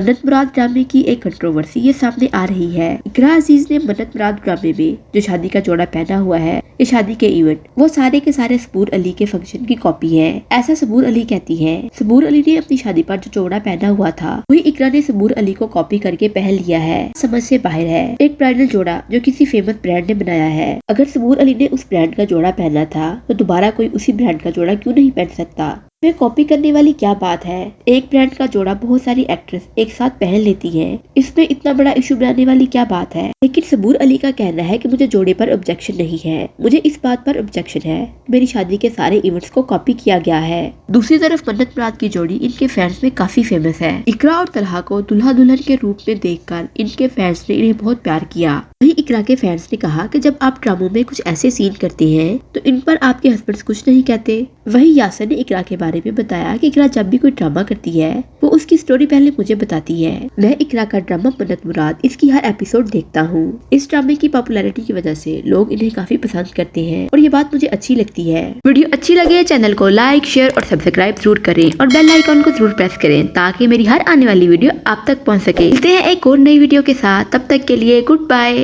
मन्नत मुराद ड्रामे की एक कंट्रोवर्सी ये सामने आ रही है। इकरा अजीज ने मन्नत मुराद ड्रामे में जो शादी का जोड़ा पहना हुआ है, ये शादी के इवेंट वो सारे के सारे सबूर अली के फंक्शन की कॉपी है, ऐसा सबूर अली कहती है। सबूर अली ने अपनी शादी पर जो जोड़ा पहना हुआ था वही इकरा ने सबूर अली को कॉपी करके पहन लिया है। समझ से बाहर है। एक ब्राइडल जोड़ा जो किसी फेमस ब्रांड ने बनाया है, अगर सबूर अली ने उस ब्रांड का जोड़ा पहना था तो दोबारा कोई उसी ब्रांड का जोड़ा क्यों नहीं पहन सकता। में कॉपी करने वाली क्या बात है। एक ब्रांड का जोड़ा बहुत सारी एक्ट्रेस एक साथ पहन लेती हैं, इसमें इतना बड़ा इशू बनाने वाली क्या बात है। लेकिन सबूर अली का कहना है कि मुझे जोड़े पर ऑब्जेक्शन नहीं है, मुझे इस बात पर ऑब्जेक्शन है मेरी शादी के सारे इवेंट्स को कॉपी किया गया है। दूसरी तरफ मन्नत मुराद की जोड़ी इनके फैंस में काफी फेमस है। इकरा और तलहा को दुल्हा दुल्हन के रूप में देखकर इनके फैंस ने इन्हें बहुत प्यार किया। वही इकरा के फैंस ने कहा कि जब आप ड्रामों में कुछ ऐसे सीन करते हैं तो इन पर आपके हस्बैंड कुछ नहीं कहते। वही यासर ने इकरा के बारे में बताया कि इकरा जब भी कोई ड्रामा करती है वो उसकी स्टोरी पहले मुझे बताती है। मैं इकरा का ड्रामा मन्नत मुराद इसकी हर एपिसोड देखता हूँ। इस ड्रामे की पॉपुलैरिटी की वजह से लोग इन्हें काफी पसंद करते हैं और ये बात मुझे अच्छी लगती है। वीडियो अच्छी लगे चैनल को लाइक, शेयर और सब्सक्राइब जरूर करें और बेल आइकॉन को जरूर प्रेस करें ताकि मेरी हर आने वाली वीडियो आप तक पहुँच सके। मिलते हैं एक और नई वीडियो के साथ, तब तक के लिए गुड बाय।